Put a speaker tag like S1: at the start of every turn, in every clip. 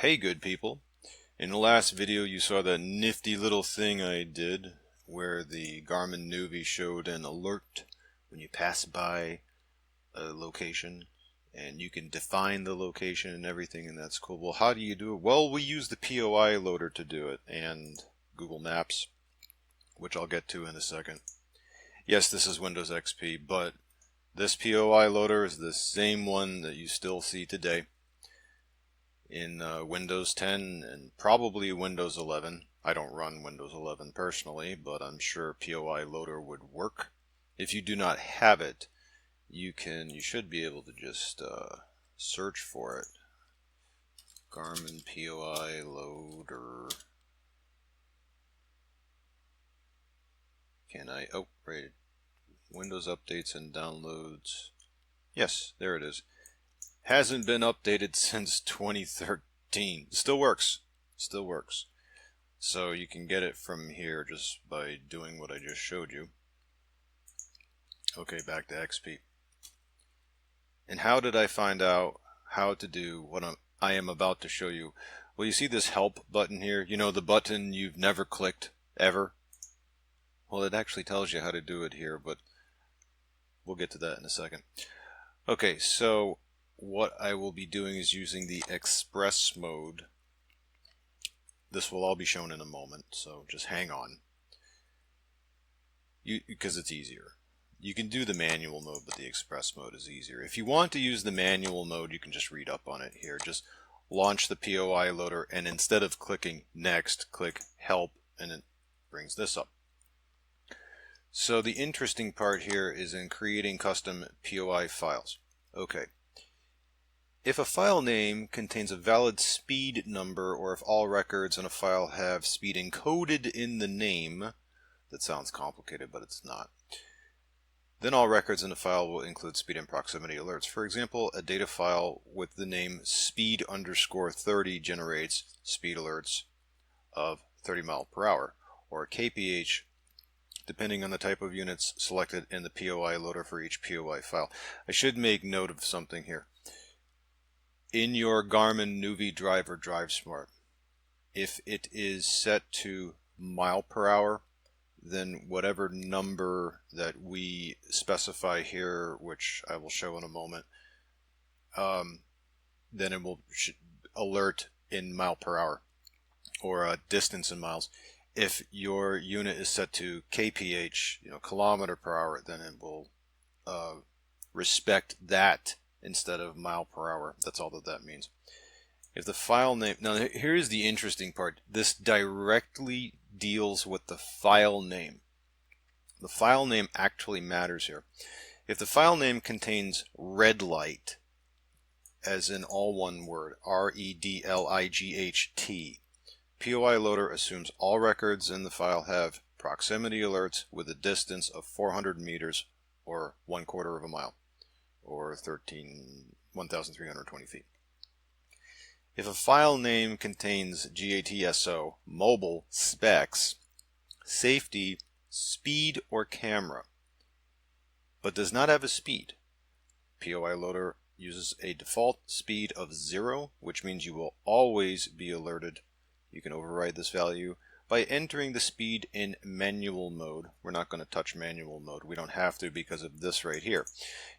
S1: Hey good people, in the last video you saw that nifty little thing I did where the Garmin nuvi showed an alert when you pass by a location and you can define the location and everything, and that's cool. Well, how do you do it? Well, we use the POI Loader to do it and Google Maps, which I'll get to in a second. Yes, this is Windows XP, but this POI Loader is the same one that you still see today in Windows 10 and probably Windows 11. I don't run Windows 11 personally, but I'm sure POI Loader would work. If you do not have it, you should be able to just search for it. Garmin POI Loader. Can I? Oh, right. Windows updates and downloads. Yes, there it is. Hasn't been updated since 2013. Still works. Still works. So you can get it from here just by doing what I just showed you. Okay, back to XP. And how did I find out how to do what I am about to show you? Well, you see this help button here? You know, the button you've never clicked ever? Well, it actually tells you how to do it here, but we'll get to that in a second. Okay, so what I will be doing is using the express mode. This will all be shown in a moment, so just hang on. Because it's easier. You can do the manual mode, but the express mode is easier. If you want to use the manual mode, you can just read up on it here. Just launch the POI Loader, and instead of clicking Next, click Help, and it brings this up. So the interesting part here is in creating custom POI files. Okay. If a file name contains a valid speed number, or if all records in a file have speed encoded in the name, that sounds complicated, but it's not, then all records in a file will include speed and proximity alerts. For example, a data file with the name speed_30 generates speed alerts of 30 miles per hour, or kph, depending on the type of units selected in the POI Loader for each POI file. I should make note of something here. In your Garmin nuvi driver DriveSmart, if it is set to mile per hour, then whatever number that we specify here, which I will show in a moment, then it will alert in mile per hour, or distance in miles. If your unit is set to kph, kilometer per hour, then it will respect that instead of mile per hour. That's all that means. If the file name, now here's the interesting part. This directly deals with the file name. The file name actually matters here. If the file name contains red light, as in all one word, REDLIGHT, POI Loader assumes all records in the file have proximity alerts with a distance of 400 meters, or 1/4 of a mile, or 1,320 feet. If a file name contains GATSO, mobile, specs, safety, speed, or camera, but does not have a speed, POI Loader uses a default speed of 0, which means you will always be alerted. You can override this value by entering the speed in manual mode. We're not going to touch manual mode. We don't have to because of this right here.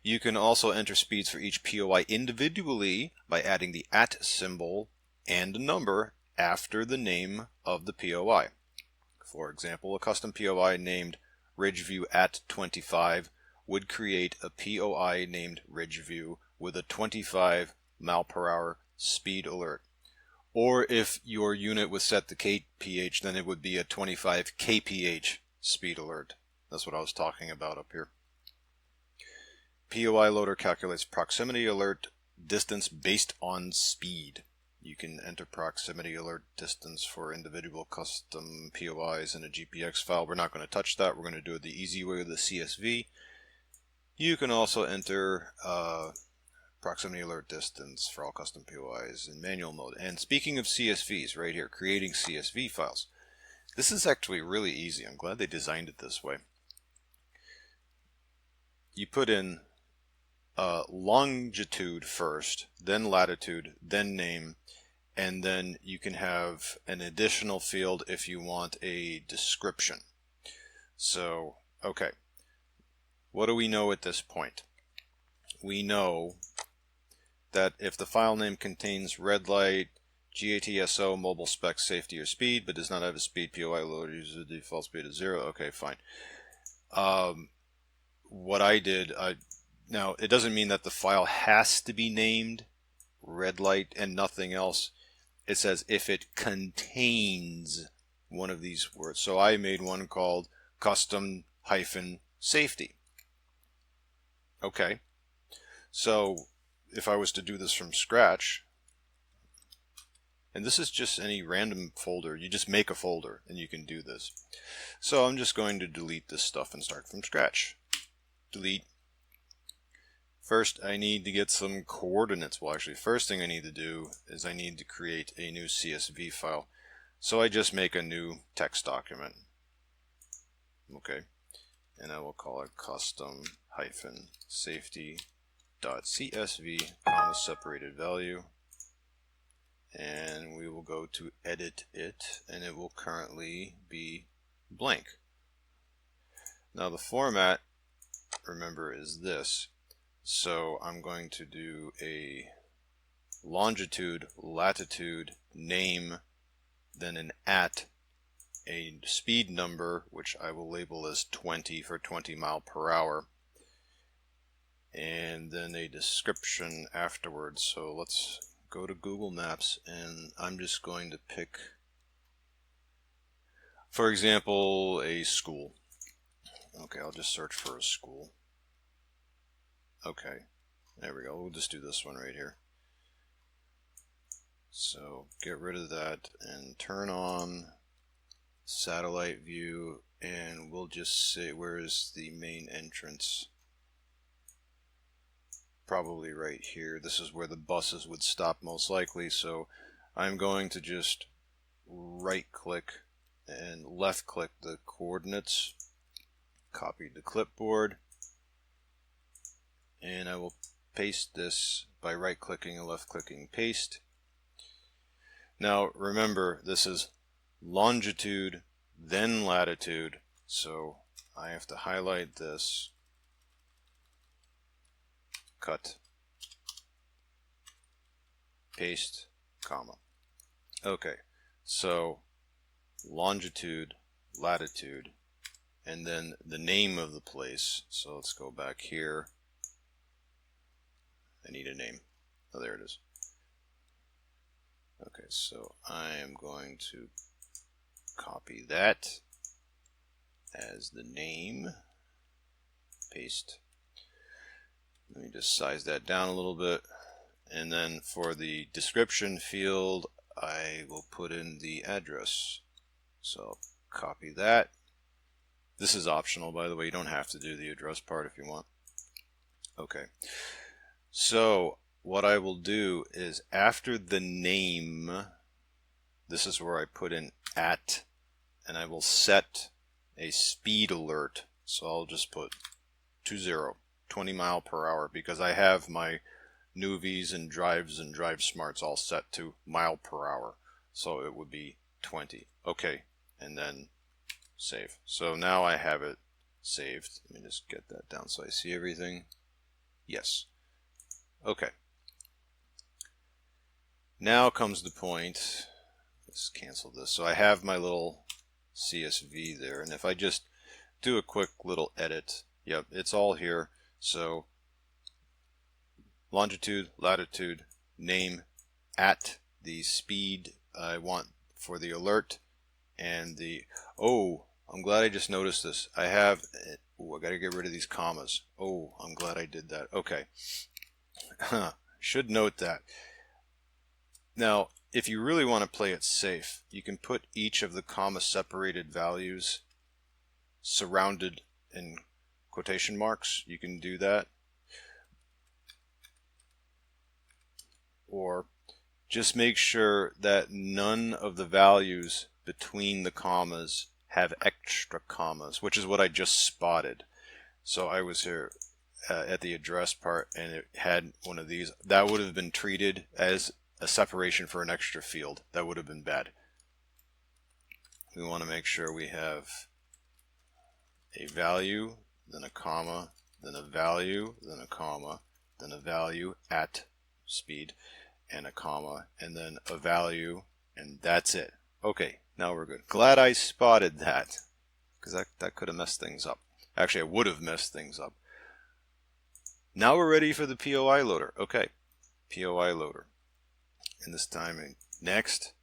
S1: You can also enter speeds for each POI individually by adding the @ symbol and a number after the name of the POI. For example, a custom POI named Ridgeview @25 would create a POI named Ridgeview with a 25 mile per hour speed alert. Or if your unit was set to kph, then it would be a 25 kph speed alert. That's what I was talking about up here. POI Loader calculates proximity alert distance based on speed. You can enter proximity alert distance for individual custom POIs in a GPX file. We're not going to touch that. We're going to do it the easy way with the CSV. You can also enter proximity alert distance for all custom POIs in manual mode. And speaking of CSVs, right here, creating CSV files. This is actually really easy. I'm glad they designed it this way. You put in longitude first, then latitude, then name, and then you can have an additional field if you want a description. So, okay, what do we know at this point? We know that if the file name contains red light, GATSO, mobile spec, safety, or speed, but does not have a speed, POI loader uses the default speed of 0. Okay, fine. What I did, now it doesn't mean that the file has to be named red light and nothing else. It says if it contains one of these words. So I made one called custom-safety. Okay. So if I was to do this from scratch, and this is just any random folder, you just make a folder and you can do this. So I'm just going to delete this stuff and start from scratch. Delete. First, I need to get some coordinates. Well, actually, first thing I need to do is I need to create a new CSV file. So I just make a new text document. Okay. And I will call it custom-safety.csv, comma separated value. And we will go to edit it, and it will currently be blank. Now the format, remember, is this. So I'm going to do a longitude, latitude, name, then an at, a speed number, which I will label as 20 for 20 mile per hour, and then a description afterwards. So let's go to Google Maps, and I'm just going to pick, for example, a school. Okay, I'll just search for a school. Okay, there we go. We'll just do this one right here. So get rid of that and turn on satellite view, and we'll just say, where is the main entrance? Probably right here. This is where the buses would stop most likely, so I'm going to just right click and left click the coordinates, copy the clipboard, and I will paste this by right clicking and left clicking paste. Now remember, this is longitude then latitude, so I have to highlight this, cut, paste, comma. Okay, so longitude, latitude, and then the name of the place. So let's go back here. I need a name. Oh, there it is. Okay, so I am going to copy that as the name, paste. Let me just size that down a little bit, and then for the description field I will put in the address. So copy that. This is optional, by the way. You don't have to do the address part if you want. Okay, so what I will do is after the name, this is where I put in at, and I will set a speed alert. So I'll just put 20 mile per hour, because I have my nuvis and drives and DriveSmarts all set to mile per hour. So it would be 20. Okay, and then save. So now I have it saved. Let me just get that down so I see everything. Yes. Okay. Now comes the point. Let's cancel this. So I have my little CSV there, and if I just do a quick little edit, yep, it's all here. So longitude, latitude, name, at the speed I want for the alert, and the, oh, I'm glad I just noticed this. I have, oh, I got to get rid of these commas. Oh, I'm glad I did that. Okay. Should note that. Now, if you really want to play it safe, you can put each of the comma separated values surrounded in quotation marks. You can do that. Or just make sure that none of the values between the commas have extra commas, which is what I just spotted. So I was here at the address part, and it had one of these. That would have been treated as a separation for an extra field. That would have been bad. We want to make sure we have a value, then a comma, then a value, then a comma, then a value at speed, and a comma, and then a value, and that's it. Okay, now we're good. Glad I spotted that, because that could have messed things up. Actually, I would have messed things up. Now we're ready for the POI loader. Okay, POI loader. And this time, next,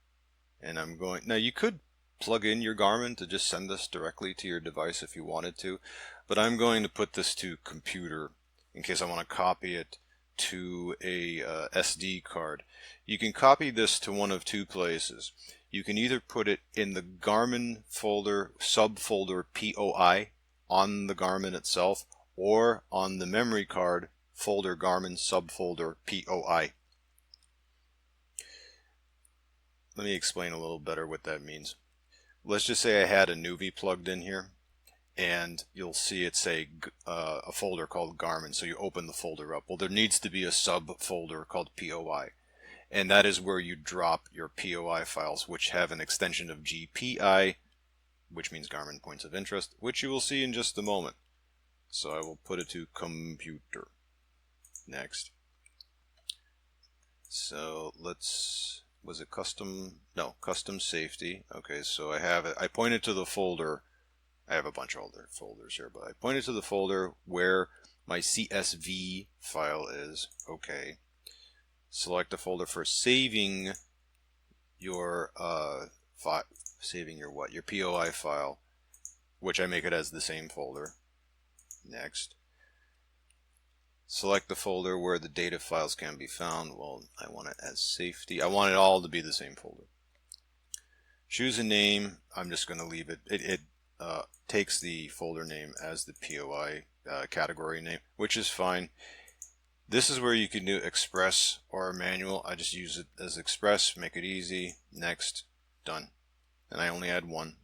S1: and I'm going, now you could plug in your Garmin to just send this directly to your device if you wanted to, but I'm going to put this to computer in case I want to copy it to a SD card. You can copy this to one of two places. You can either put it in the Garmin folder, subfolder POI on the Garmin itself, or on the memory card folder Garmin subfolder POI. Let me explain a little better what that means. Let's just say I had a nuvi plugged in here, and you'll see it say a folder called Garmin, so you open the folder up. Well, there needs to be a subfolder called POI, and that is where you drop your POI files, which have an extension of GPI, which means Garmin Points of Interest, which you will see in just a moment. So I will put it to computer. Next. So let's, was it custom? No, custom safety. Okay, so I have it. I pointed to the folder. I have a bunch of other folders here, but I pointed to the folder where my CSV file is. Okay. Select the folder for saving your saving your what? Your POI file, which I make it as the same folder. Next. Select the folder where the data files can be found. Well, I want it as safety. I want it all to be the same folder. Choose a name. I'm just going to leave it. It takes the folder name as the POI category name, which is fine. This is where you can do Express or manual. I just use it as Express, make it easy. Next, done. And I only had one.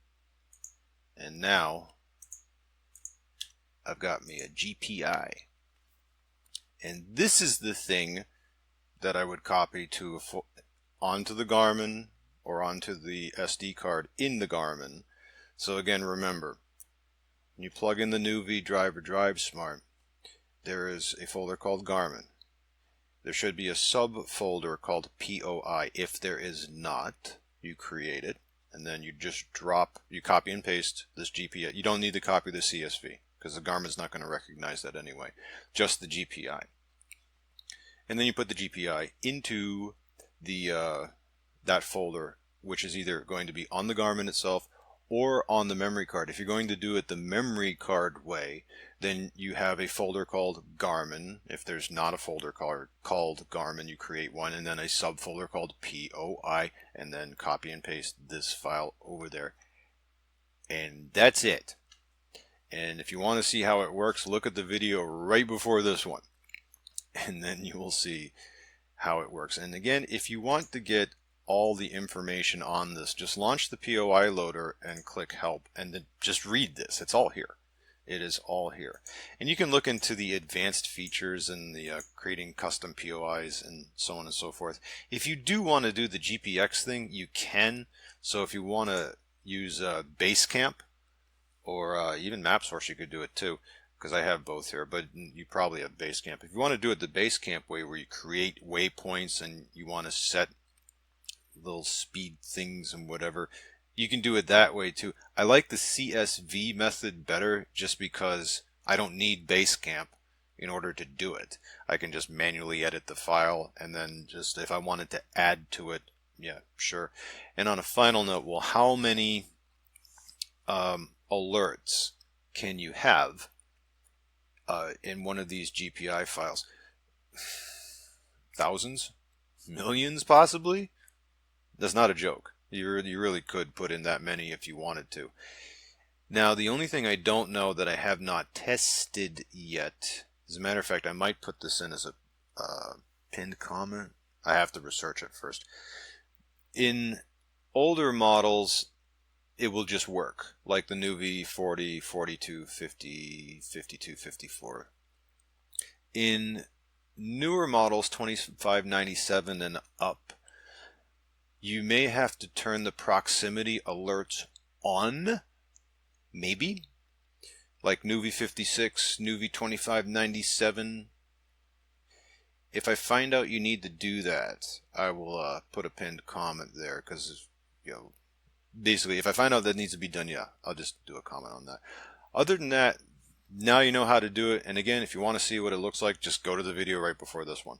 S1: And now I've got me a GPI. And this is the thing that I would copy to onto the Garmin or onto the SD card in the Garmin. So again, remember, when you plug in the nuvi drive or DriveSmart, there is a folder called Garmin. There should be a subfolder called POI. If there is not, you create it, and then you just drop, you copy and paste this GPI. You don't need to copy the CSV, because the Garmin's not going to recognize that anyway. Just the GPI. And then you put the GPI into the that folder, which is either going to be on the Garmin itself or on the memory card. If you're going to do it the memory card way, then you have a folder called Garmin. If there's not a folder called Garmin, you create one, and then a subfolder called POI, and then copy and paste this file over there. And that's it. And if you want to see how it works, look at the video right before this one, and then you will see how it works. And again, if you want to get all the information on this, just launch the POI loader and click help, and then just read this. It's all here. It is all here. And you can look into the advanced features and the creating custom POIs and so on and so forth. If you do want to do the GPX thing, you can. So if you want to use Basecamp or even MapSource, you could do it too, because I have both here, but you probably have Basecamp. If you want to do it the Basecamp way, where you create waypoints and you want to set little speed things and whatever, you can do it that way too. I like the CSV method better just because I don't need Basecamp in order to do it. I can just manually edit the file, and then just if I wanted to add to it, yeah, sure. And on a final note, well, how many alerts can you have in one of these GPI files? Thousands? Millions, possibly? That's not a joke. You really could put in that many if you wanted to. Now, the only thing I don't know that I have not tested yet, as a matter of fact, I might put this in as a pinned comment. I have to research it first. In older models, it will just work, like the nuvi 40, 42, 50, 52, 54. In newer models, 2597 and up, You may have to turn the proximity alerts on, maybe, like nuvi 56, nuvi 2597. If I find out you need to do that, I will put a pinned comment there, because basically if I find out that needs to be done, yeah, I'll just do a comment on that. Other than that, now you know how to do it. And again, if you want to see what it looks like, just go to the video right before this one.